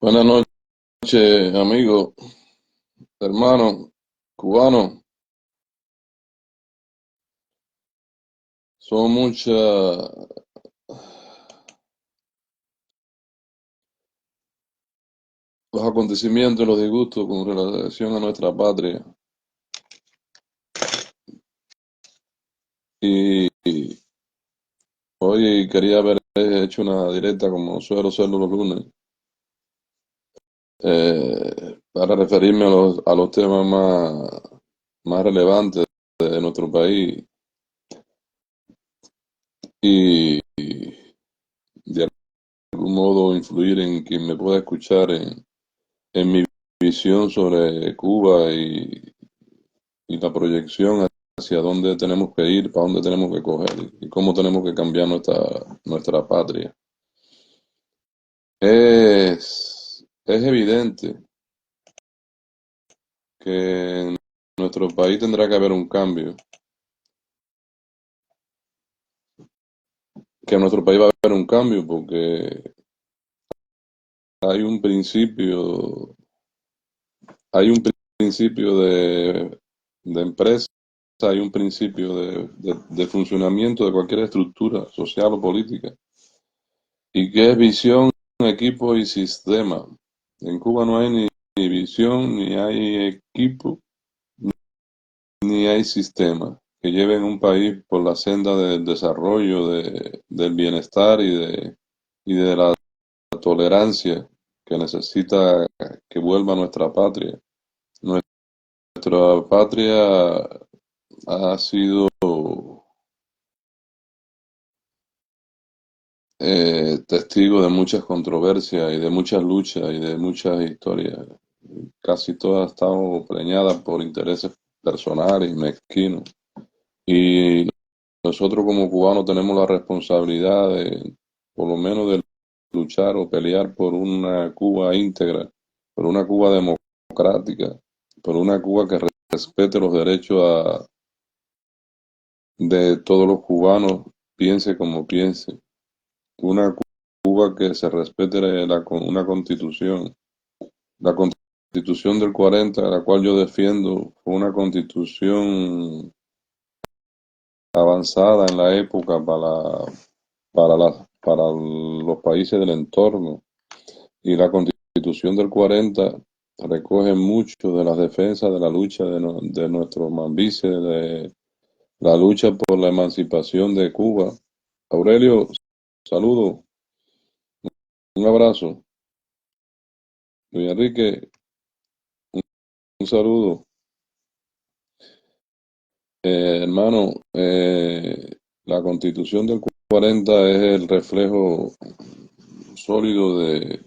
Buenas noches, amigo, hermano, cubano. Son muchos los acontecimientos y los disgustos con relación a nuestra patria. Y hoy quería haber hecho una directa como suelo hacerlo los lunes, para referirme a los temas más relevantes de nuestro país y de algún modo influir en quien me pueda escuchar en mi visión sobre Cuba y la proyección hacia dónde tenemos que ir, para dónde tenemos que coger y cómo tenemos que cambiar nuestra patria. Es evidente que en nuestro país tendrá que haber un cambio, que en nuestro país va a haber un cambio porque hay un principio, hay un principio de empresa, hay un principio de funcionamiento de cualquier estructura social o política, y que es visión, equipo y sistema. En Cuba no hay ni visión, ni hay equipo, ni hay sistema que lleven un país por la senda del desarrollo, del bienestar y de la tolerancia que necesita que vuelva nuestra patria. Nuestra patria ha sido testigo de muchas controversias y de muchas luchas y de muchas historias. Casi todas han estado preñadas por intereses personales y mezquinos. Y nosotros como cubanos tenemos la responsabilidad de, por lo menos, de luchar o pelear por una Cuba íntegra, por una Cuba democrática, por una Cuba que respete los derechos de todos los cubanos, piense como piense. Una Cuba que se respete una constitución. La constitución del 40, la cual yo defiendo, fue una constitución avanzada en la época para los países del entorno. Y la constitución del 40 recoge mucho de las defensas de la lucha de nuestros mambises, de la lucha por la emancipación de Cuba. Aurelio, saludo, un abrazo. Luis Enrique, un saludo. Hermano, la constitución del 40 es el reflejo sólido de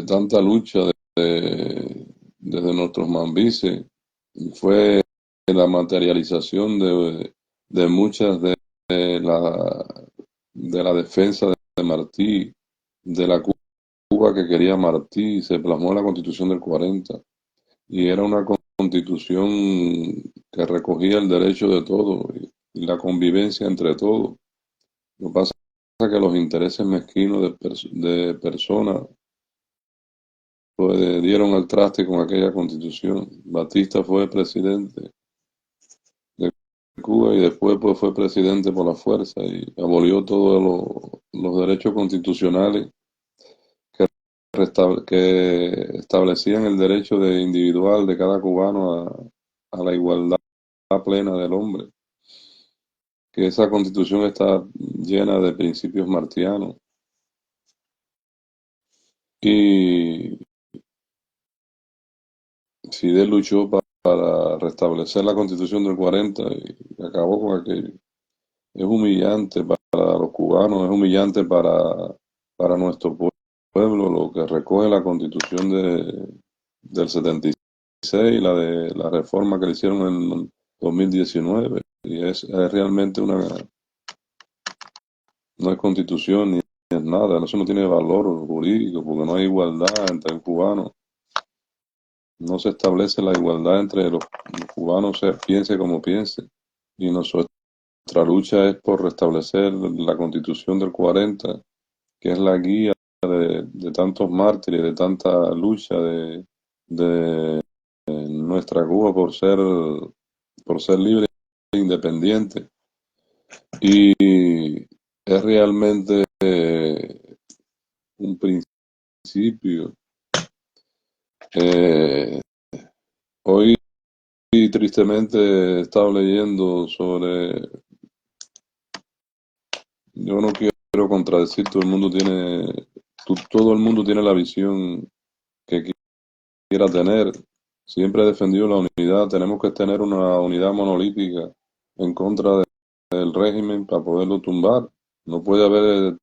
tanta lucha desde nuestros mambises. Fue la materialización de muchas la, de la defensa de Martí, de la Cuba que quería Martí, se plasmó en la constitución del 40 y era una constitución que recogía el derecho de todos y la convivencia entre todos. Lo que pasa es que los intereses mezquinos de personas pues dieron al traste con aquella constitución. Batista fue presidente de Cuba y después pues fue presidente por la fuerza y abolió todos los derechos constitucionales que establecían el derecho individual de cada cubano a la igualdad plena del hombre. Que esa constitución está llena de principios martianos. Y Fidel luchó para restablecer la constitución del 40 y acabó con aquello. Es humillante para los cubanos, es humillante para nuestro pueblo lo que recoge la constitución del 76, de la reforma que le hicieron en 2019. Y es realmente no es constitución ni es nada, eso no tiene valor jurídico porque no hay igualdad entre el cubano. No se establece la igualdad entre los cubanos, piense como piense. Y nuestra lucha es por restablecer la constitución del 40 que es la guía de tantos mártires, de tanta lucha de nuestra Cuba por ser libre e independiente. Y es realmente un principio. Eh, Hoy tristemente he estado leyendo sobre, yo no quiero contradecir, todo el mundo tiene la visión que quiera tener. Siempre he defendido la unidad, tenemos que tener una unidad monolítica en contra del régimen para poderlo tumbar. No puede haber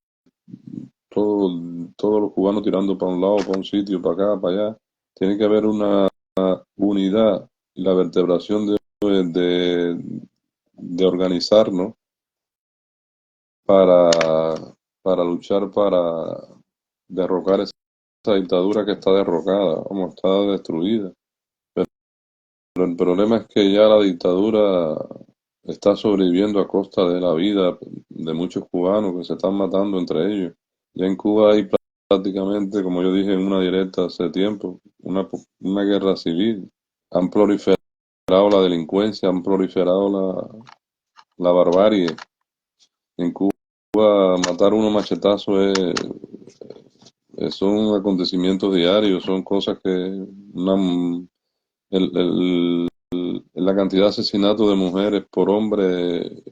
todo, todos los cubanos tirando para un lado, para un sitio, para acá, para allá. Tiene que haber una unidad y la vertebración de organizarnos para, para luchar para derrocar esa dictadura que está derrocada, como está destruida. Pero el problema es que ya la dictadura está sobreviviendo a costa de la vida de muchos cubanos que se están matando entre ellos. Ya en Cuba hay prácticamente, como yo dije en una directa hace tiempo, una guerra civil. Han proliferado la delincuencia, han proliferado la barbarie. En Cuba matar uno machetazo son acontecimientos diarios, son cosas que la cantidad de asesinatos de mujeres por hombre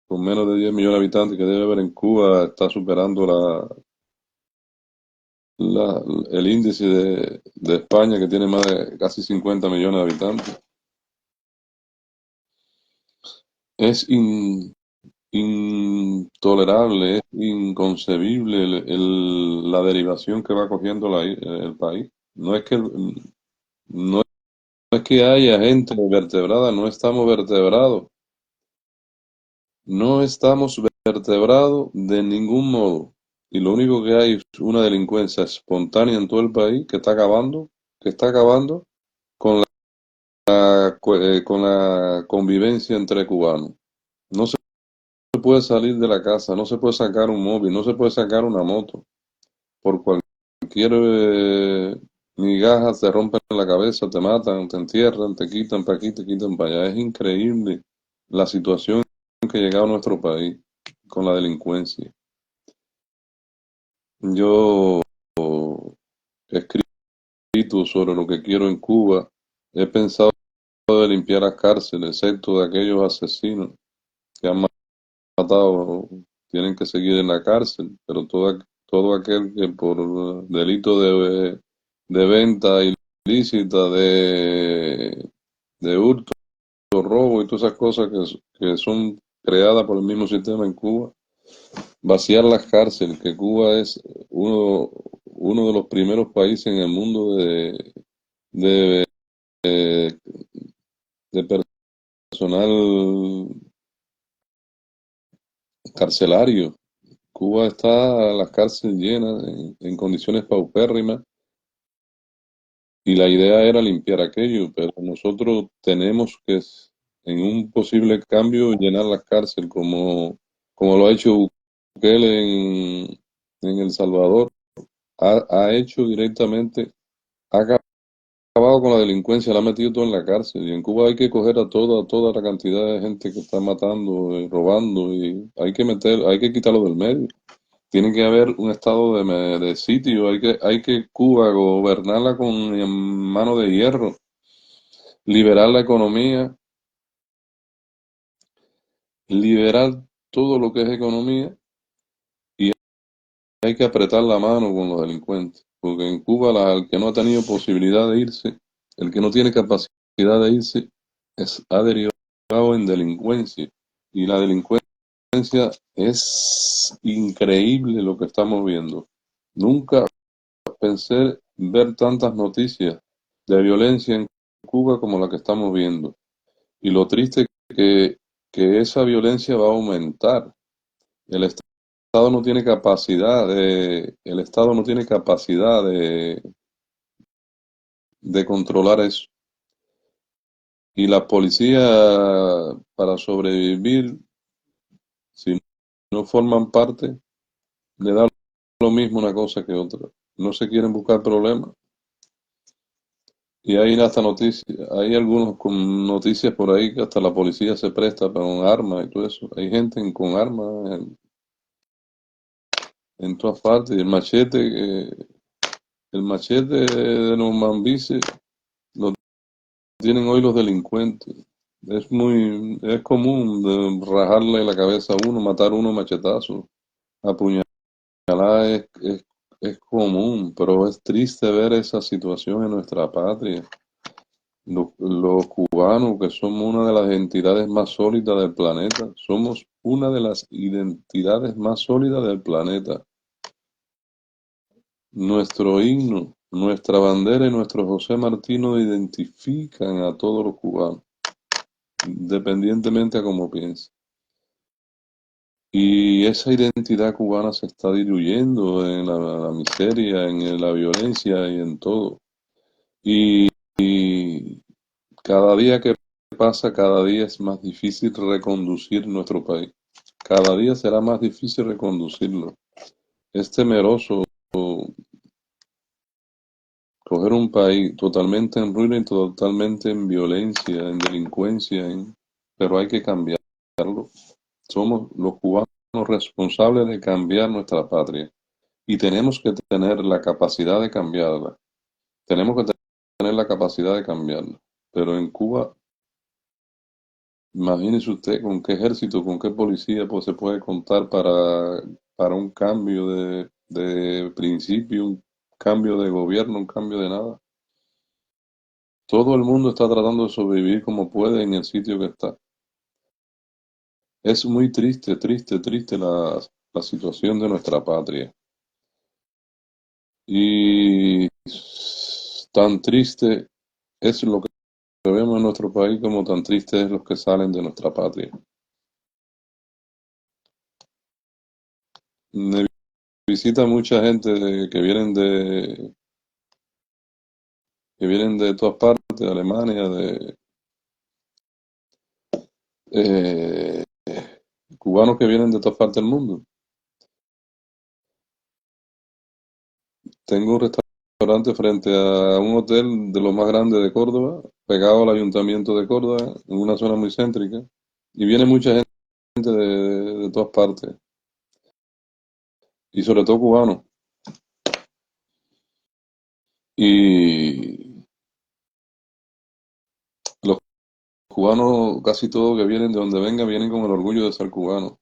con menos de 10 millones de habitantes que debe haber en Cuba está superando la- el índice de España, que tiene más de casi 50 millones de habitantes. Es intolerable, es inconcebible la derivación que va cogiendo el país. No es que, no es que haya gente vertebrada, no estamos vertebrados. No estamos vertebrados de ningún modo. Y lo único que hay es una delincuencia espontánea en todo el país que está acabando con con la convivencia entre cubanos. No se puede salir de la casa, no se puede sacar un móvil, no se puede sacar una moto. Por cualquier migaja te rompen la cabeza, te matan, te entierran, te quitan para aquí, te quitan para allá. Es increíble la situación que ha llegado a nuestro país con la delincuencia. Yo he escrito sobre lo que quiero en Cuba. He pensado de limpiar las cárceles, excepto de aquellos asesinos que han matado, tienen que seguir en la cárcel, pero todo aquel que por delito de venta ilícita, de hurto, robo y todas esas cosas que son creadas por el mismo sistema en Cuba, vaciar las cárceles, que Cuba es uno de los primeros países en el mundo de, de personal carcelario. Cuba está las cárceles llenas en condiciones paupérrimas y la idea era limpiar aquello, pero nosotros tenemos que, en un posible cambio, llenar las cárceles como lo ha hecho Bukele en El Salvador. Ha hecho directamente, ha acabado con la delincuencia, la ha metido todo en la cárcel. Y en Cuba hay que coger a toda la cantidad de gente que está matando y robando y hay que quitarlo del medio. Tiene que haber un estado de sitio, hay que Cuba gobernarla con en mano de hierro, liberar la economía, liberar todo lo que es economía y hay que apretar la mano con los delincuentes. Porque en Cuba el que no ha tenido posibilidad de irse, el que no tiene capacidad de irse, ha derivado en delincuencia. Y la delincuencia es increíble lo que estamos viendo. Nunca pensé ver tantas noticias de violencia en Cuba como la que estamos viendo. Y lo triste que esa violencia va a aumentar. El Estado no tiene el Estado no tiene capacidad de controlar eso. Y la policía, para sobrevivir, si no forman parte, le da lo mismo una cosa que otra. No se quieren buscar problemas. Y hay hasta noticias, hay algunos con noticias por ahí que hasta la policía se presta para un arma y todo eso. Hay gente con armas en todas partes. Y el machete de los mambises lo tienen hoy los delincuentes. Es común rajarle la cabeza a uno, matar a uno a machetazo, apuñalar es común, pero es triste ver esa situación en nuestra patria. Los cubanos, que somos una de las entidades más sólidas del planeta, somos una de las identidades más sólidas del planeta. Nuestro himno, nuestra bandera y nuestro José Martí nos identifican a todos los cubanos, independientemente a cómo piensen. Y esa identidad cubana se está diluyendo en la miseria, en la violencia y en todo. Y, y cada día que pasa, cada día es más difícil reconducir nuestro país. Cada día será más difícil reconducirlo. Es temeroso coger un país totalmente en ruina y totalmente en violencia, en delincuencia, pero hay que cambiarlo. Somos los cubanos responsables de cambiar nuestra patria y tenemos que tener la capacidad de cambiarla. Tenemos que tener la capacidad de cambiarla. Pero en Cuba, imagínese usted con qué ejército, con qué policía pues, se puede contar para un cambio de principio, un cambio de gobierno, un cambio de nada. Todo el mundo está tratando de sobrevivir como puede en el sitio que está. Es muy triste, triste, triste la situación de nuestra patria. Y tan triste es lo que vemos en nuestro país como tan triste es los que salen de nuestra patria. Me visita mucha gente que vienen de todas partes, de Alemania, eh, cubanos que vienen de todas partes del mundo. Tengo un restaurante frente a un hotel de los más grandes de Córdoba, pegado al ayuntamiento de Córdoba, en una zona muy céntrica, y viene mucha gente de todas partes, y sobre todo cubanos. Y los cubanos, casi todos que vienen de donde vengan, vienen con el orgullo de ser cubanos.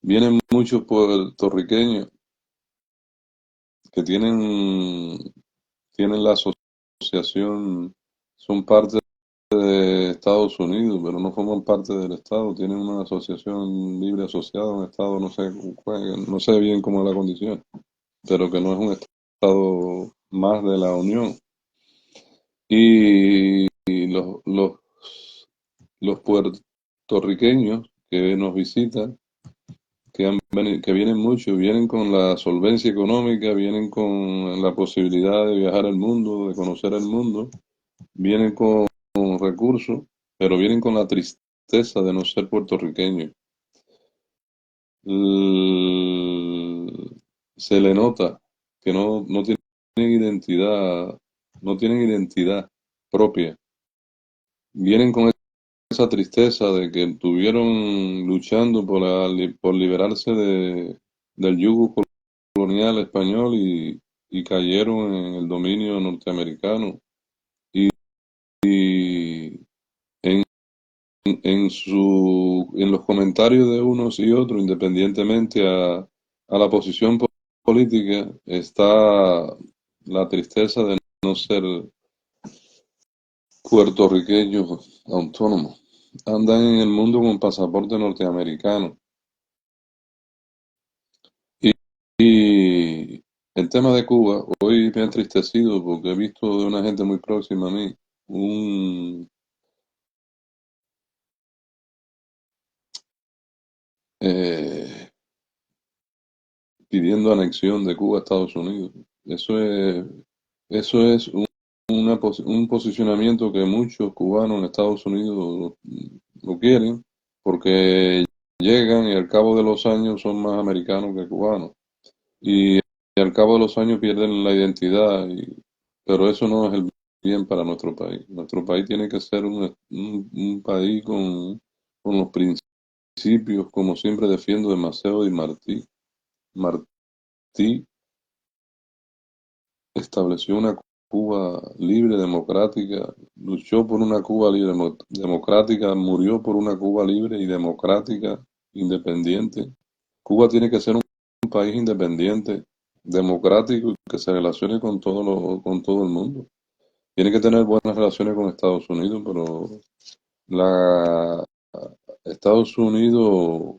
Vienen muchos puertorriqueños que tienen la asociación, son parte de Estados Unidos, pero no forman parte del Estado, tienen una asociación libre asociada a un Estado, no sé, no sé bien cómo es la condición, pero que no es un Estado más de la Unión. Y los puertorriqueños que nos visitan, que vienen mucho, vienen con la solvencia económica, vienen con la posibilidad de viajar al mundo, de conocer el mundo, vienen con recursos, pero vienen con la tristeza de no ser puertorriqueños. Se le nota que no tienen identidad, no tienen identidad propia. Vienen con esa tristeza de que estuvieron luchando por liberarse del yugo colonial español y cayeron en el dominio norteamericano. Y, y en los comentarios de unos y otros, independientemente a la posición política, está la tristeza de no ser puertorriqueños autónomos. Andan en el mundo con pasaporte norteamericano. Y, y el tema de Cuba, hoy me ha entristecido porque he visto de una gente muy próxima a mí un, eh, pidiendo anexión de Cuba a Estados Unidos. Eso es un posicionamiento que muchos cubanos en Estados Unidos lo quieren porque llegan y al cabo de los años son más americanos que cubanos. y al cabo de los años pierden la identidad, pero eso no es el bien para nuestro país. Nuestro país tiene que ser un país con los principios, como siempre defiendo de Maceo y Martí. Martí estableció una Cuba libre, democrática, luchó por una Cuba libre, democrática, murió por una Cuba libre y democrática, independiente. Cuba tiene que ser un país independiente, democrático y que se relacione con todo el mundo. Tiene que tener buenas relaciones con Estados Unidos, pero la, Estados Unidos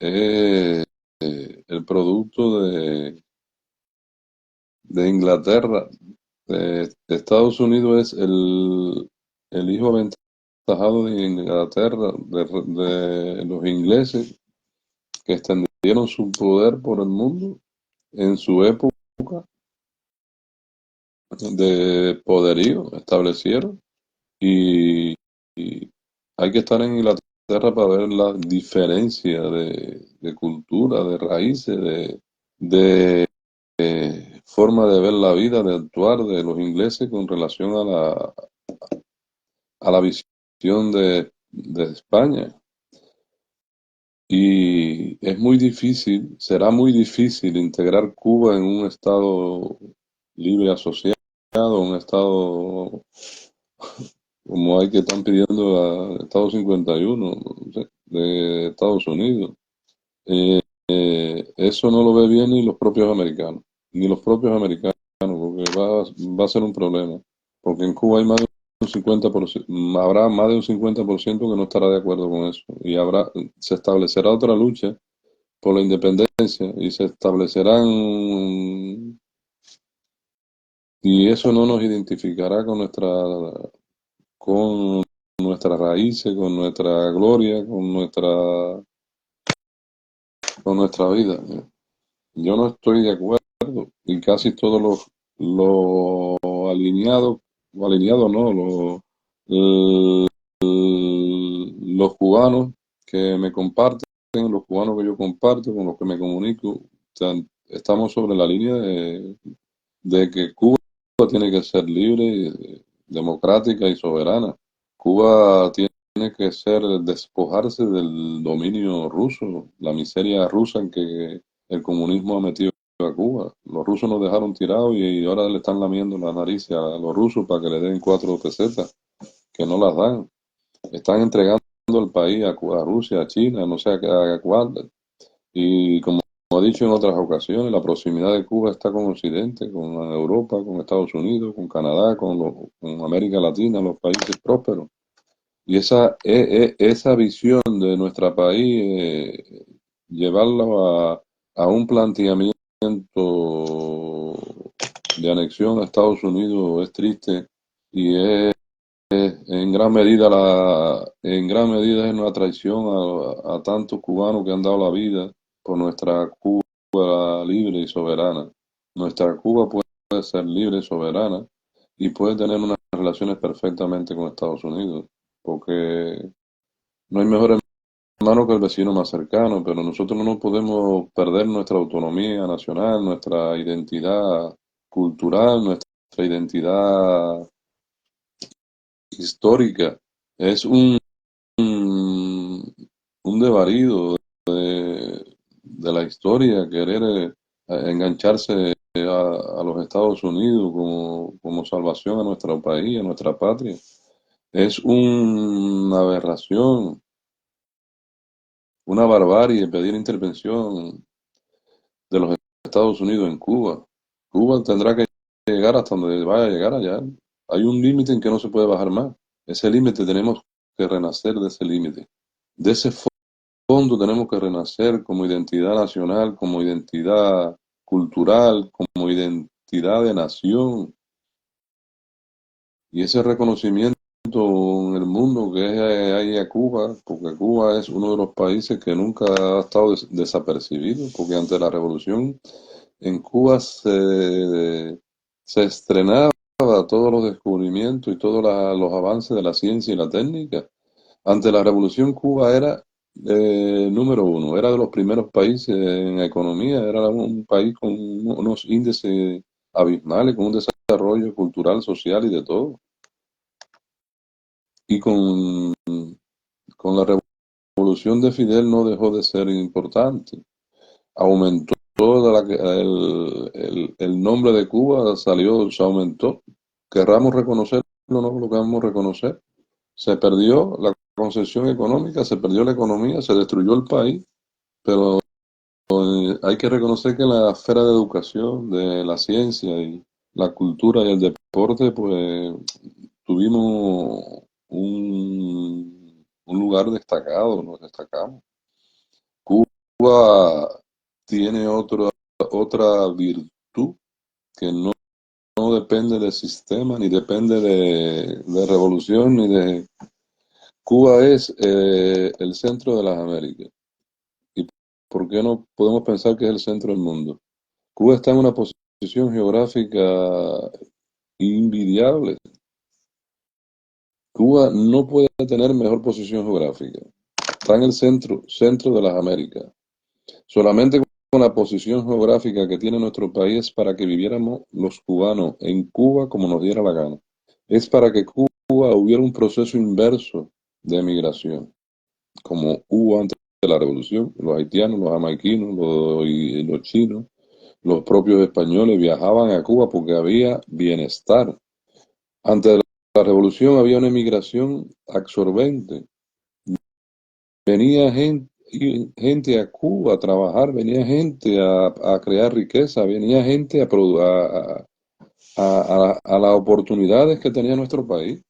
es el producto de Inglaterra. Estados Unidos es el hijo aventajado de Inglaterra, de los ingleses que extendieron su poder por el mundo en su época de poderío, establecieron. Y hay que estar en Inglaterra para ver la diferencia de cultura, de raíces, de forma de ver la vida, de actuar de los ingleses con relación a la visión de España. Y es muy difícil, será muy difícil integrar Cuba en un estado libre asociado, un estado como hay que están pidiendo a Estado 51, no sé, de Estados Unidos. Eso no lo ve bien ni los propios americanos, ni los propios americanos, porque va a ser un problema. Porque en Cuba hay más de un 50%, habrá más de un 50% que no estará de acuerdo con eso. Y se establecerá otra lucha por la independencia y se establecerán, y eso no nos identificará con nuestras raíces, con nuestra gloria, con nuestra vida. Yo no estoy de acuerdo y casi todos los alineados, o alineados no, los cubanos que me comparten, los cubanos que yo comparto, con los que me comunico, o sea, estamos sobre la línea de que Cuba tiene que ser libre, democrática y soberana. Cuba tiene que despojarse del dominio ruso, la miseria rusa en que el comunismo ha metido a Cuba. Los rusos nos dejaron tirados y ahora le están lamiendo la nariz a los rusos para que le den 4 pesetas, que no las dan. Están entregando el país a Rusia, a China, no sé a cuál. Y como he dicho en otras ocasiones, la proximidad de Cuba está con Occidente, con Europa, con Estados Unidos, con Canadá, con América Latina, los países prósperos. Y esa visión de nuestro país, llevarla a un planteamiento de anexión a Estados Unidos es triste y es en gran medida es una traición a tantos cubanos que han dado la vida por nuestra Cuba libre y soberana. Nuestra Cuba puede ser libre y soberana y puede tener unas relaciones perfectamente con Estados Unidos, porque no hay mejor hermano que el vecino más cercano, pero nosotros no nos podemos perder nuestra autonomía nacional, nuestra identidad cultural, nuestra identidad histórica. Es un desvarío de la historia querer engancharse a los Estados Unidos como salvación a nuestro país, a nuestra patria. Es una aberración, una barbarie pedir intervención de los Estados Unidos en Cuba. Cuba tendrá que llegar hasta donde vaya a llegar allá. Hay un límite en que no se puede bajar más. Ese límite tenemos que renacer de ese límite. De ese fondo tenemos que renacer como identidad nacional, como identidad cultural, como identidad de nación. Y ese reconocimiento en el mundo que hay a Cuba, porque Cuba es uno de los países que nunca ha estado desapercibido, porque ante la revolución en Cuba se estrenaba todos los descubrimientos y todos los avances de la ciencia y la técnica. Ante la revolución Cuba era Número uno, era de los primeros países en economía, era un país con unos índices abismales, con un desarrollo cultural, social y de todo. Y con la revolución de Fidel no dejó de ser importante. Aumentó el nombre de Cuba, salió, se aumentó. Querramos reconocerlo, no lo queramos reconocer. Se perdió la concesión económica, se perdió la economía, se destruyó el país, pero hay que reconocer que en la esfera de educación, de la ciencia y la cultura y el deporte, pues tuvimos un lugar destacado, nos destacamos. Cuba tiene otra virtud que no depende del sistema, ni depende de revolución, ni de... Cuba es el centro de las Américas. ¿Y por qué no podemos pensar que es el centro del mundo? Cuba está en una posición geográfica invidiable. Cuba no puede tener mejor posición geográfica. Está en el centro de las Américas. Solamente con la posición geográfica que tiene nuestro país para que viviéramos los cubanos en Cuba como nos diera la gana. Es para que Cuba hubiera un proceso inverso de migración, como hubo antes de la revolución. Los haitianos, los jamaiquinos, y los chinos, los propios españoles viajaban a Cuba porque había bienestar. Antes de la revolución había una emigración absorbente. Venía gente a Cuba a trabajar, venía gente a crear riqueza, venía gente a las oportunidades que tenía nuestro país.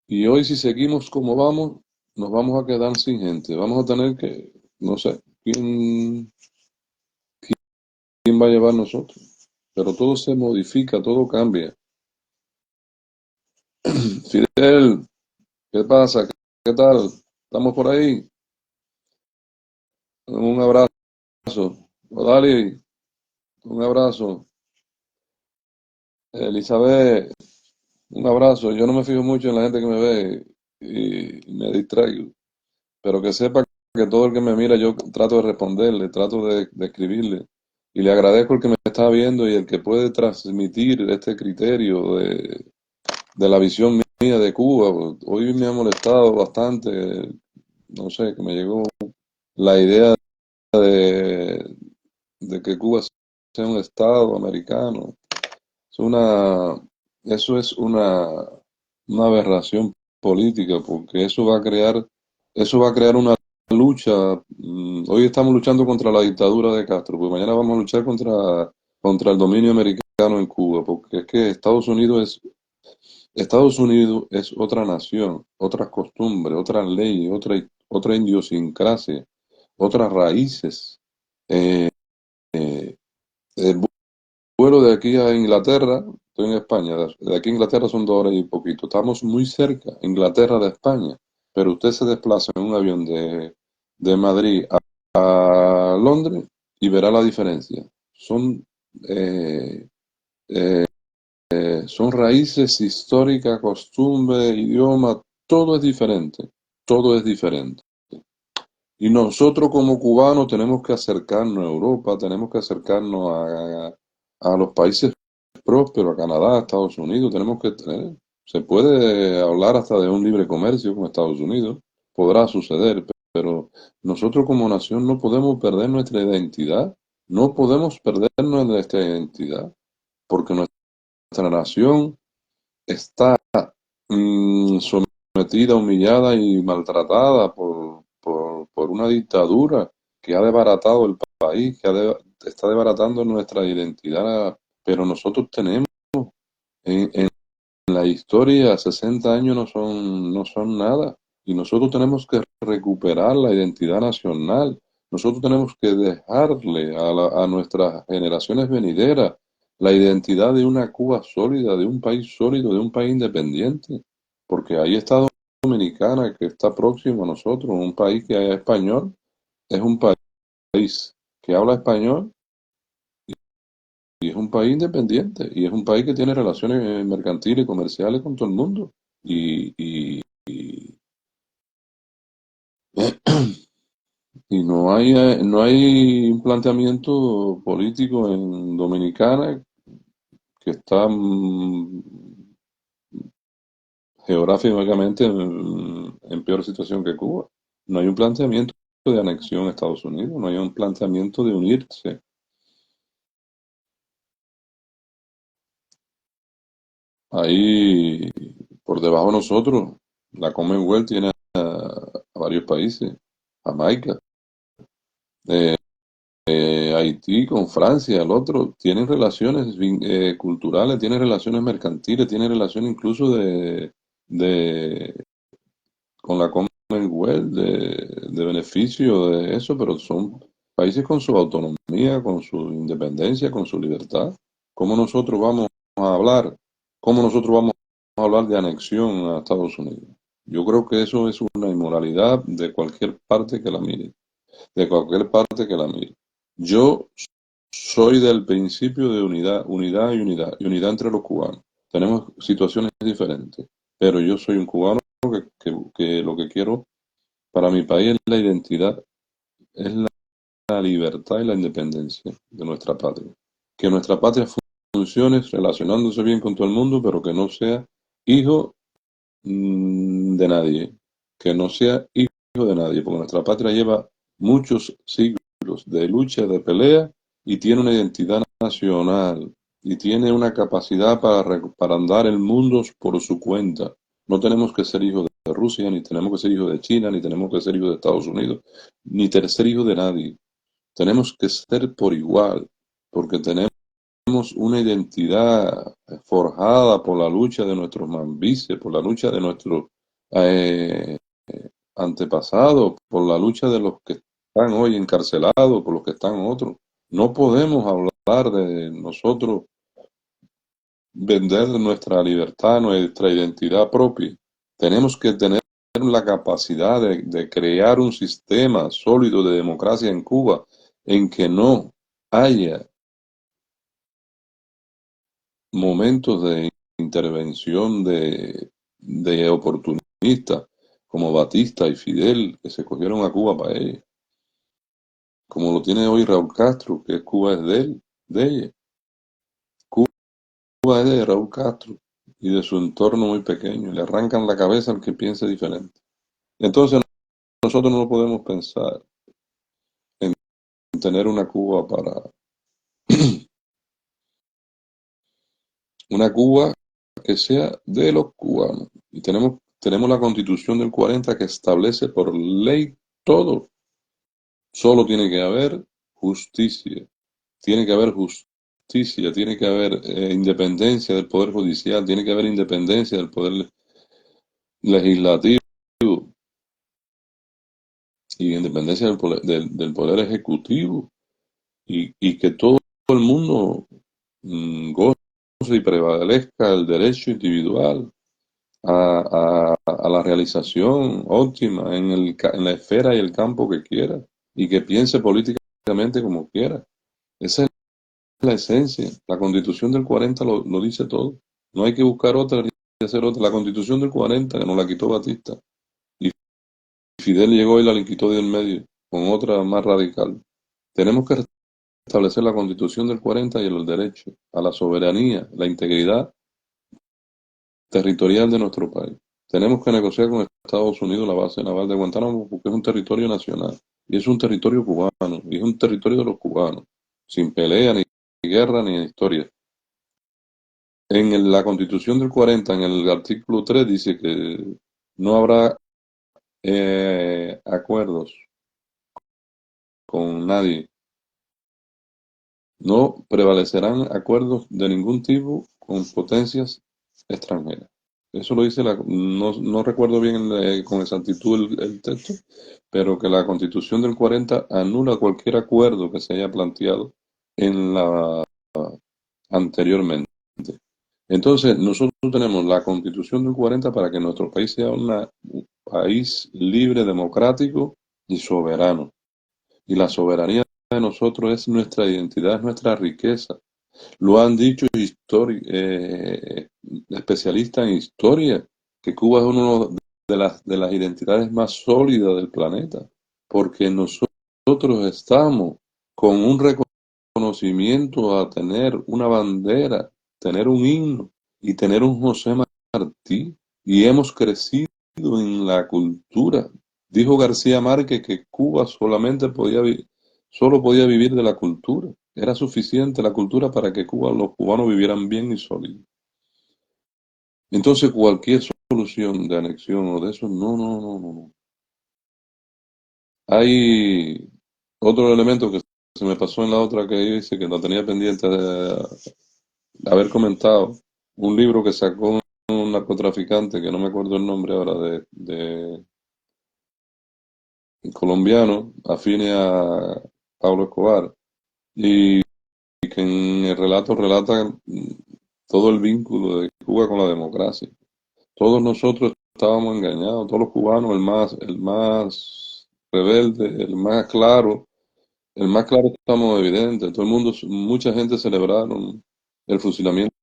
Y hoy si seguimos como vamos, nos vamos a quedar sin gente. Vamos a tener que, no sé, quién va a llevar nosotros. Pero todo se modifica, todo cambia. Fidel, ¿qué pasa? ¿Qué tal? ¿Estamos por ahí? Un abrazo. Dale, un abrazo. Elizabeth, un abrazo. Yo no me fijo mucho en la gente que me ve y me distraigo, pero que sepa que todo el que me mira yo trato de responderle, trato de escribirle y le agradezco el que me está viendo y el que puede transmitir este criterio de la visión mía de Cuba. Hoy me ha molestado bastante, no sé, que me llegó la idea de, de que Cuba sea un estado americano. Es eso es una aberración política, porque eso va a crear una lucha. Hoy estamos luchando contra la dictadura de Castro, pues mañana vamos a luchar contra el dominio americano en Cuba, porque es que Estados Unidos es otra nación, otras costumbres, otras leyes, otra idiosincrasia, otras raíces. Eh, el vuelo de aquí a Inglaterra, estoy en España, de aquí a Inglaterra son 2 horas y poquito. Estamos muy cerca, Inglaterra de España, pero usted se desplaza en un avión de Madrid a Londres y verá la diferencia. Eh, eh, son raíces históricas, costumbres, idioma, todo es diferente, todo es diferente. Y nosotros como cubanos tenemos que acercarnos a Europa, tenemos que acercarnos a los países prósperos, a Canadá, a Estados Unidos, tenemos que tener, se puede hablar hasta de un libre comercio con Estados Unidos, podrá suceder, pero nosotros como nación no podemos perder nuestra identidad, no podemos perder nuestra identidad, porque nuestra nación está sometida, humillada y maltratada por una dictadura que ha desbaratado el país, está desbaratando nuestra identidad, pero nosotros tenemos en la historia 60 años no son nada y nosotros tenemos que recuperar la identidad nacional. Nosotros tenemos que dejarle a nuestras generaciones venideras la identidad de una Cuba sólida, de un país sólido, de un país independiente, porque ahí está Dominicana, que está próximo a nosotros, un país que es español, es un país que habla español y es un país independiente y es un país que tiene relaciones mercantiles y comerciales con todo el mundo. Y Y no hay un planteamiento político en Dominicana que está geográficamente en peor situación que Cuba. No hay un planteamiento de anexión a Estados Unidos, no hay un planteamiento de unirse. Ahí, por debajo de nosotros, la Commonwealth tiene a varios países, Jamaica, eh, Haití con Francia, el otro, tienen relaciones culturales, tienen relaciones mercantiles, tienen relaciones incluso de con la Commonwealth, de beneficio de eso, pero son países con su autonomía, con su independencia, con su libertad. ¿Cómo nosotros vamos a hablar? ¿Cómo nosotros vamos a hablar de anexión a Estados Unidos? Yo creo que eso es una inmoralidad de cualquier parte que la mire, de cualquier parte que la mire. Yo soy del principio de unidad, unidad y unidad entre los cubanos. Tenemos situaciones diferentes, pero yo soy un cubano que lo que quiero para mi país es la identidad, es la libertad y la independencia de nuestra patria. Que nuestra patria funcione relacionándose bien con todo el mundo, pero que no sea hijo de nadie, que no sea hijo de nadie, porque nuestra patria lleva muchos siglos de lucha, de pelea, y tiene una identidad nacional, y tiene una capacidad para andar el mundo por su cuenta. No tenemos que ser hijos de Rusia, ni tenemos que ser hijos de China, ni tenemos que ser hijos de Estados Unidos, ni ser hijos de nadie. Tenemos que ser por igual, porque tenemos una identidad forjada por la lucha de nuestros mambises, por la lucha de nuestros eh, antepasados, por la lucha de los que están hoy encarcelados, por los que están otros. No podemos hablar de nosotros vender nuestra libertad, nuestra identidad propia. Tenemos que tener la capacidad de crear un sistema sólido de democracia en Cuba en que no haya momentos de intervención de oportunistas como Batista y Fidel, que se cogieron a Cuba para ellos, como lo tiene hoy Raúl Castro, que Cuba es de él, de ella. Cuba es de Raúl Castro y de su entorno muy pequeño, le arrancan la cabeza al que piense diferente. Entonces nosotros no podemos pensar en tener una Cuba para una Cuba que sea de los cubanos. Y tenemos la Constitución del 40 que establece por ley todo. Solo tiene que haber justicia. Tiene que haber justicia, tiene que haber independencia del Poder Judicial, tiene que haber independencia del Poder Legislativo y independencia del poder Ejecutivo. Y que todo el mundo goce y prevalezca el derecho individual a la realización óptima en la esfera y el campo que quiera y que piense políticamente como quiera. Esa es la esencia. La Constitución del 40 lo dice todo. No hay que buscar otra ni hacer otra. La Constitución del 40 que nos la quitó Batista y Fidel llegó y la quitó de en medio con otra más radical. Tenemos que restablecer la Constitución del 40 y el derecho a la soberanía, la integridad territorial de nuestro país. Tenemos que negociar con Estados Unidos la base naval de Guantánamo porque es un territorio nacional y es un territorio cubano y es un territorio de los cubanos, sin pelea, ni guerra, ni historia. La Constitución del 40, en el artículo 3, dice que no habrá acuerdos con nadie, no prevalecerán acuerdos de ningún tipo con potencias extranjeras. Eso lo dice no recuerdo bien con exactitud el texto, pero que la Constitución del 40 anula cualquier acuerdo que se haya planteado en la anteriormente. Entonces, nosotros tenemos la Constitución del 40 para que nuestro país sea un país libre, democrático y soberano. Y la soberanía de nosotros es nuestra identidad, es nuestra riqueza. Lo han dicho especialistas en historia, que Cuba es una de las identidades más sólidas del planeta, porque nosotros nosotros estamos con un reconocimiento a tener una bandera, tener un himno y tener un José Martí, y hemos crecido en la cultura. Dijo García Márquez que Cuba solo podía vivir de la cultura. Era suficiente la cultura para que los cubanos vivieran bien y sólidos. Entonces cualquier solución de anexión o de eso, no, no, no, no, no. Hay otro elemento que se me pasó en la otra que hice, que lo tenía pendiente de haber comentado. Un libro que sacó un narcotraficante, que no me acuerdo el nombre ahora, de colombiano, afine a Pablo Escobar, y que en el relato relata todo el vínculo de Cuba con la democracia. Todos nosotros estábamos engañados, todos los cubanos, el más rebelde, el más claro estamos evidente. Todo el mundo, mucha gente celebraron el fusilamiento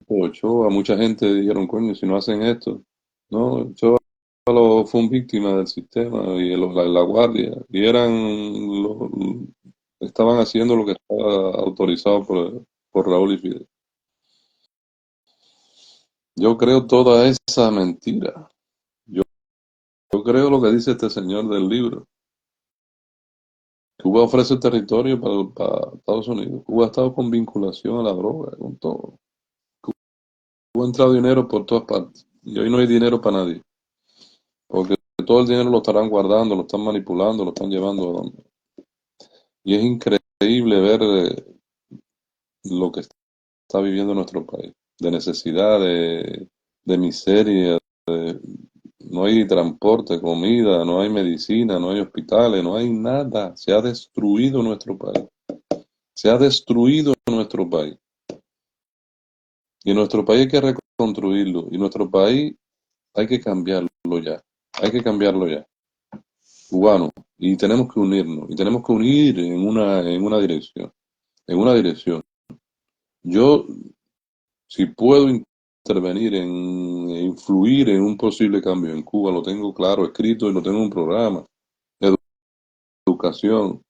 de Ochoa, mucha gente dijeron, coño, si no hacen esto, no, Ochoa fue un víctima del sistema y la guardia, y estaban haciendo lo que estaba autorizado por Raúl y Fidel. Yo creo toda esa mentira. Yo, yo creo lo que dice este señor del libro. Cuba ofrece territorio para Estados Unidos. Cuba ha estado con vinculación a la droga, con todo. Cuba ha entrado dinero por todas partes. Y hoy no hay dinero para nadie. Porque todo el dinero lo estarán guardando, lo están manipulando, lo están llevando a donde. Y es increíble ver lo que está viviendo nuestro país. De necesidad, de miseria. No hay transporte, comida, no hay medicina, no hay hospitales, no hay nada. Se ha destruido nuestro país. Se ha destruido nuestro país. Y nuestro país hay que reconstruirlo. Y nuestro país hay que cambiarlo ya. Hay que cambiarlo ya. Cubano. Y tenemos que unirnos. Y tenemos que unir en una dirección. En una dirección. Yo, si puedo intervenir influir en un posible cambio en Cuba, lo tengo claro, escrito y lo tengo en un programa. Educación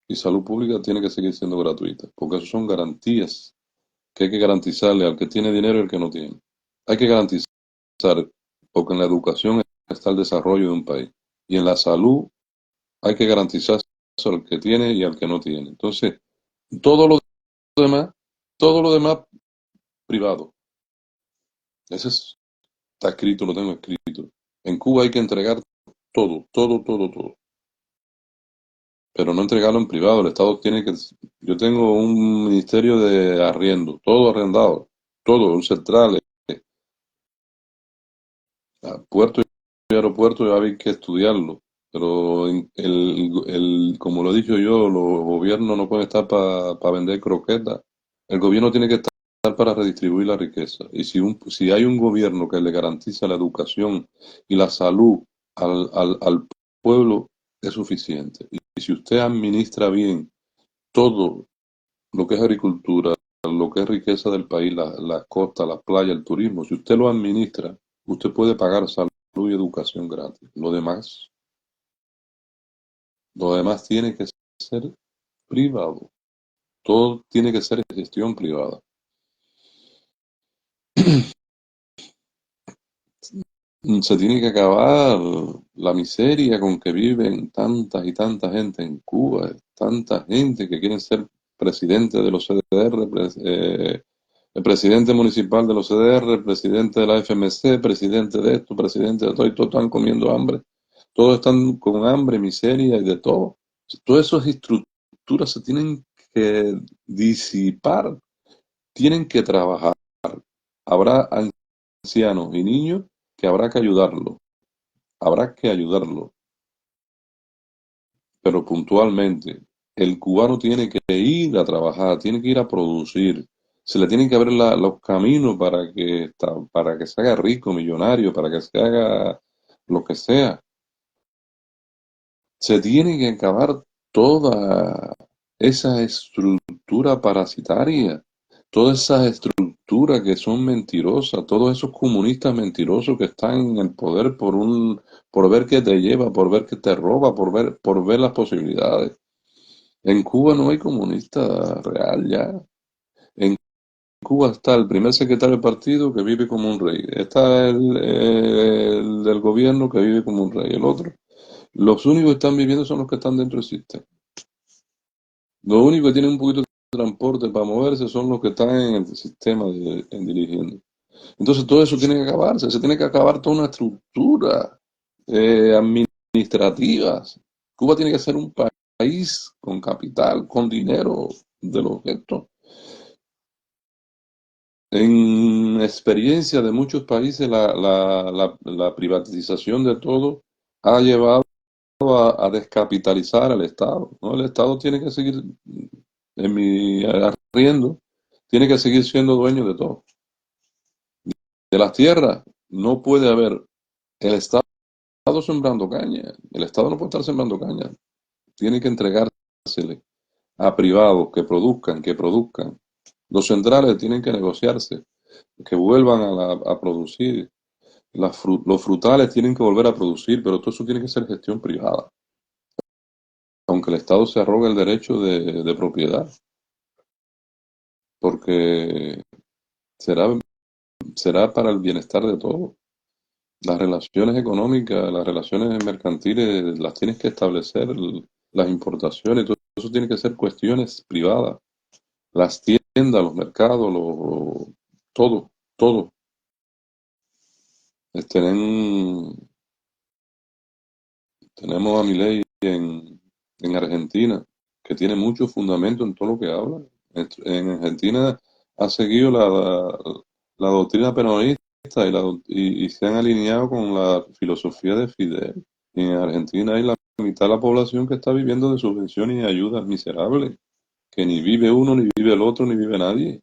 y salud pública tiene que seguir siendo gratuita. Porque eso son garantías que hay que garantizarle al que tiene dinero y al que no tiene. Hay que garantizar, porque en la educación está el desarrollo de un país. Y en la salud hay que garantizar al que tiene y al que no tiene. Entonces, todo lo demás, todo lo demás privado. Está escrito, lo tengo escrito. En Cuba hay que entregar todo, todo, todo, todo. Pero no entregarlo en privado. El Estado tiene que. Yo tengo un ministerio de arriendo, todo arrendado, todo, un central, puerto y aeropuerto ya hay que estudiarlo, pero como lo he dicho yo, los gobiernos no pueden estar para vender croquetas. El gobierno tiene que estar para redistribuir la riqueza. Y si hay un gobierno que le garantiza la educación y la salud al pueblo, es suficiente. Y si usted administra bien todo lo que es agricultura, lo que es riqueza del país, las costas, las playas, el turismo, si usted lo administra, usted puede pagar salud y educación gratis. Lo demás tiene que ser privado. Todo tiene que ser gestión privada. Se tiene que acabar la miseria con que viven tantas y tanta gente en Cuba, tanta gente que quieren ser presidente de los CDR, el presidente municipal de los CDR, el presidente de la FMC, presidente de esto, presidente de todo, y todos están comiendo hambre. Todos están con hambre, miseria y de todo. Todas esas estructuras se tienen que disipar, tienen que trabajar. Habrá ancianos y niños que habrá que ayudarlo, pero puntualmente. El cubano tiene que ir a trabajar, tiene que ir a producir, se le tienen que abrir los caminos para que se haga rico, millonario, para que se haga lo que sea. Se tiene que acabar toda esa estructura parasitaria, todas esas estructuras estructura que son mentirosas, todos esos comunistas mentirosos que están en el poder por ver qué te lleva, por ver qué te roba, por ver las posibilidades. En Cuba no hay comunista real ya. En Cuba está el primer secretario del partido que vive como un rey. Está el del gobierno que vive como un rey. El otro. Los únicos que están viviendo son los que están dentro del sistema. Los únicos que tienen un poquito de transporte para moverse son los que están en el sistema dirigiendo. Entonces todo eso tiene que acabarse. Se tiene que acabar toda una estructura administrativa. Cuba tiene que ser un país con capital, con dinero de los gestos. En experiencia de muchos países, la privatización de todo ha llevado a descapitalizar al Estado, ¿no? El Estado tiene que seguir, en mi arriendo, tiene que seguir siendo dueño de todo. De las tierras no puede haber el Estado sembrando caña. El Estado no puede estar sembrando caña. Tiene que entregársele a privados que produzcan. Los centrales tienen que negociarse, que vuelvan a producir. Los frutales tienen que volver a producir, pero todo eso tiene que ser gestión privada, aunque el Estado se arrogue el derecho de propiedad, porque será, será para el bienestar de todos. Las relaciones económicas, las relaciones mercantiles, las tienes que establecer, las importaciones, todo eso tiene que ser cuestiones privadas. Las tiendas, los mercados, todo, todo. Tenemos a Milei en Argentina, que tiene mucho fundamento en todo lo que habla. En Argentina ha seguido la doctrina peronista y se han alineado con la filosofía de Fidel. Y en Argentina hay la mitad de la población que está viviendo de subvenciones y ayudas miserables, que ni vive uno, ni vive el otro, ni vive nadie.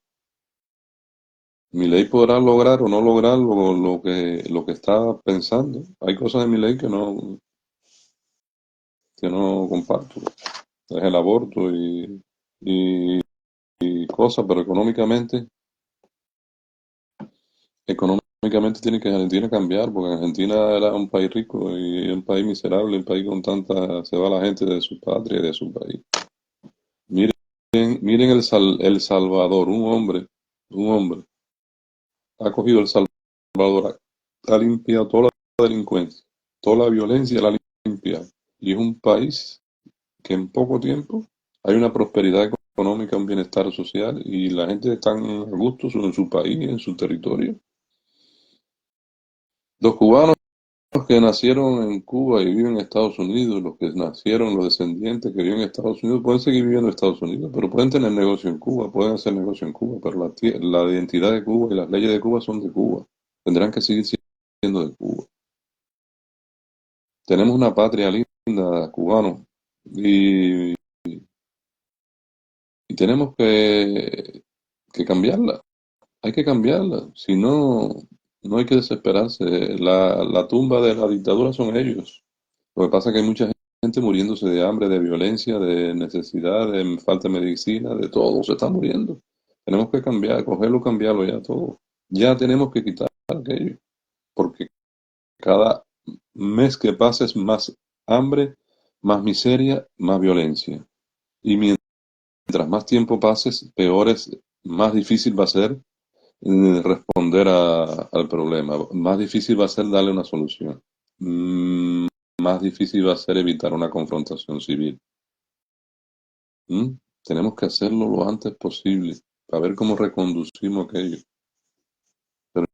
Milei podrá lograr o no lograr lo que está pensando. Hay cosas de Milei que no comparto. Es el aborto y, y cosas, pero económicamente Argentina cambiar, porque Argentina era un país rico y un país miserable, un país con se va la gente de su patria y de su país. Miren, miren el Salvador, un hombre, ha cogido El Salvador, ha limpiado toda la delincuencia, toda la violencia la ha limpiado. Y es un país que en poco tiempo hay una prosperidad económica, un bienestar social y la gente está a gusto en su país, en su territorio. Los cubanos que nacieron en Cuba y viven en Estados Unidos, los que nacieron, los descendientes que viven en Estados Unidos, pueden seguir viviendo en Estados Unidos, pero pueden tener negocio en Cuba, pueden hacer negocio en Cuba, pero la identidad de Cuba y las leyes de Cuba son de Cuba. Tendrán que seguir siendo de Cuba. Tenemos una patria linda, cubanos, y, y tenemos que cambiarla. Hay que cambiarla, si no, no hay que desesperarse. La tumba de la dictadura son ellos. Lo que pasa es que hay mucha gente muriéndose de hambre, de violencia, de necesidad, de falta de medicina, de todo, se está muriendo. Tenemos que cambiar, cogerlo, cambiarlo ya todo. Ya tenemos que quitar aquello, porque cada mes que pasa es más hambre, más miseria, más violencia. Y mientras más tiempo pases, más difícil va a ser responder al problema. Más difícil va a ser darle una solución. Mm, Más difícil va a ser evitar una confrontación civil. ¿Mm? Tenemos que hacerlo lo antes posible para ver cómo reconducimos aquello. Pero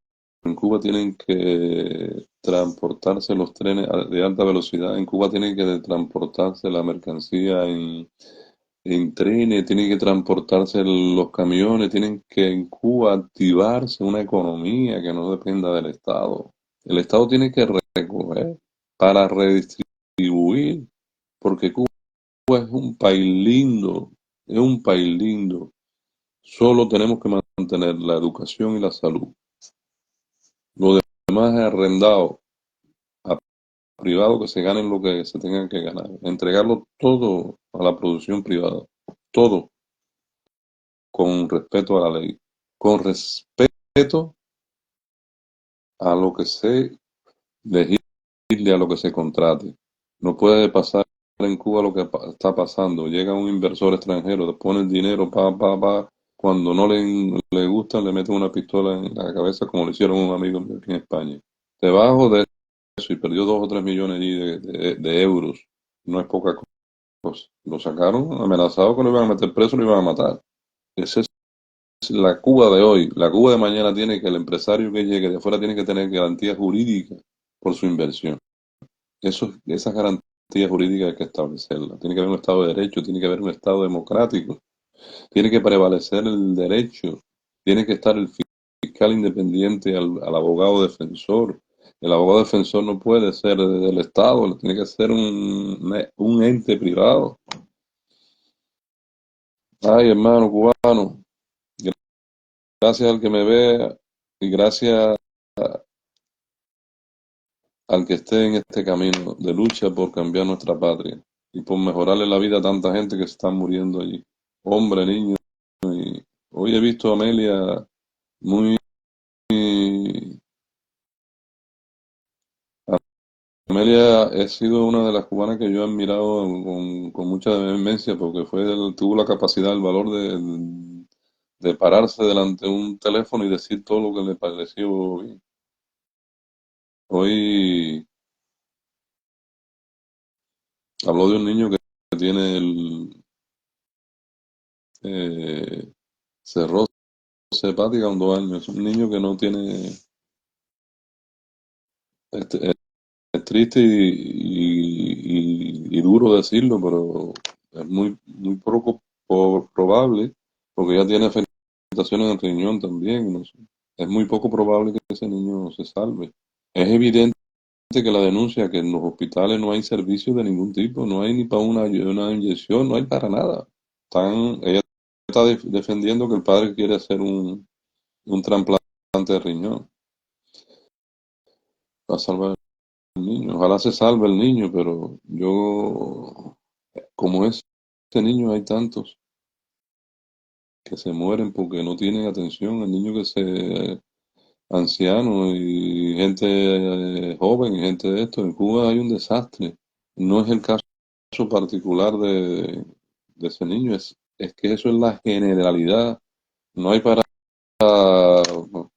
en Cuba tienen que transportarse los trenes de alta velocidad. En Cuba tienen que transportarse la mercancía en trenes, tienen que transportarse los camiones, tienen que en Cuba activarse una economía que no dependa del Estado. El Estado tiene que recoger para redistribuir, porque Cuba es un país lindo, es un país lindo. Solo tenemos que mantener la educación y la salud. Lo demás es arrendado a privados que se ganen lo que se tengan que ganar. Entregarlo todo a la producción privada. Todo con respeto a la ley. con respeto a lo que se legisle, a lo que se contrate. No puede pasar en Cuba lo que está pasando. Llega un inversor extranjero, le pone el dinero, cuando no le gusta, le meten una pistola en la cabeza, como le hicieron a un amigo mío aquí en España. Debajo de eso, y perdió 2 o 3 millones allí de euros. No es poca cosa. Lo sacaron amenazado que lo iban a meter preso, lo iban a matar. Esa es la Cuba de hoy. La Cuba de mañana tiene que el empresario que llegue de afuera tiene que tener garantías jurídicas por su inversión. Esas garantías jurídicas hay que establecerlas. Tiene que haber un Estado de Derecho, tiene que haber un Estado democrático, tiene que prevalecer el derecho, tiene que estar el fiscal independiente al abogado defensor. El abogado defensor no puede ser del Estado, tiene que ser un ente privado. Ay, hermano cubano, gracias al que me vea y gracias al que esté en este camino de lucha por cambiar nuestra patria y por mejorarle la vida a tanta gente que se está muriendo allí. Hombre, niño. Hoy he visto a Amelia muy... Amelia ha sido una de las cubanas que yo he admirado con mucha vehemencia porque tuvo la capacidad, el valor de pararse delante de un teléfono y decir todo lo que le pareció bien. Hoy habló de un niño que tiene eh, cirrosis hepática con 2 años. Es un niño que no tiene... Este, es triste y duro decirlo, pero es muy poco probable, porque ya tiene afectaciones en el riñón también. No sé. Es muy poco probable que ese niño se salve. Es evidente que la denuncia que en los hospitales no hay servicios de ningún tipo, no hay ni para una inyección, no hay para nada. Ella está defendiendo que el padre quiere hacer un trasplante de riñón para salvar al niño. Ojalá se salve el niño, pero como este niño, hay tantos que se mueren porque no tienen atención. El niño que se anciano y gente joven y gente de esto. En Cuba hay un desastre. No es el caso particular de ese niño, es que eso es la generalidad. No hay para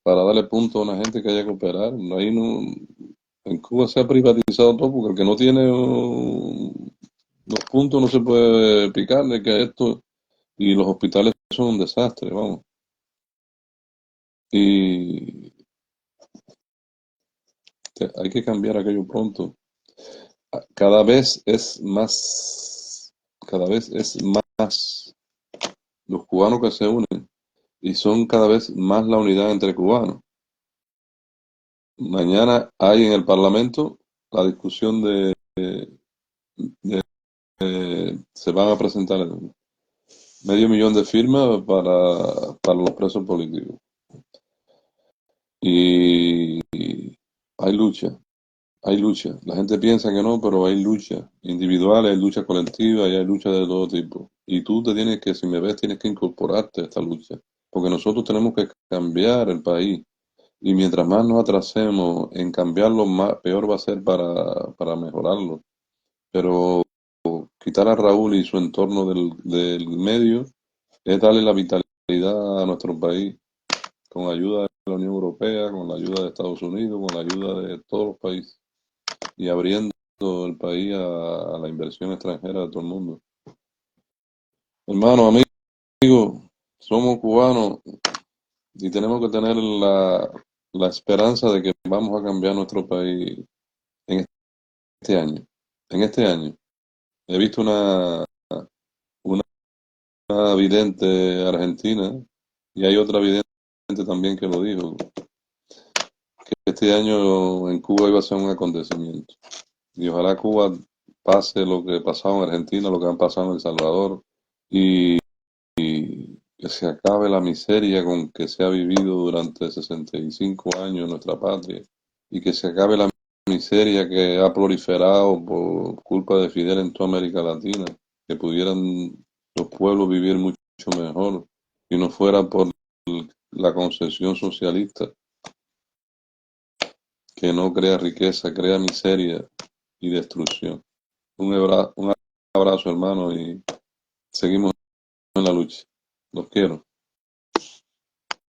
darle punto a una gente que haya que operar. No hay, no, en Cuba se ha privatizado todo porque el que no tiene los puntos no se puede picarle que esto, y los hospitales son un desastre, vamos. Y hay que cambiar aquello pronto. Cada vez es más, cada vez es más los cubanos que se unen y son cada vez más la unidad entre cubanos. Mañana hay en el Parlamento la discusión se van a presentar 500.000 de firmas para los presos políticos. Y hay lucha, hay lucha. La gente piensa que no, pero hay lucha individual, hay lucha colectiva y hay lucha de todo tipo. Y tú si me ves, tienes que incorporarte a esta lucha, porque nosotros tenemos que cambiar el país. Y mientras más nos atrasemos en cambiarlo, más peor va a ser para mejorarlo. Pero quitar a Raúl y su entorno del medio es darle la vitalidad a nuestro país, con ayuda de la Unión Europea, con la ayuda de Estados Unidos, con la ayuda de todos los países, y abriendo el país a la inversión extranjera de todo el mundo. Hermano, amigo, somos cubanos y tenemos que tener la esperanza de que vamos a cambiar nuestro país en este año. En este año. He visto una vidente argentina y hay otra vidente también que lo dijo, que este año en Cuba iba a ser un acontecimiento. Y ojalá Cuba pase lo que pasado en Argentina, lo que han pasado en El Salvador, y que se acabe la miseria con que se ha vivido durante 65 años en nuestra patria, y que se acabe la miseria que ha proliferado por culpa de Fidel en toda América Latina, que pudieran los pueblos vivir mucho mejor y no fuera por la concepción socialista, que no crea riqueza, crea miseria y destrucción. Un abrazo, hermano, y seguimos en la lucha. Los quiero.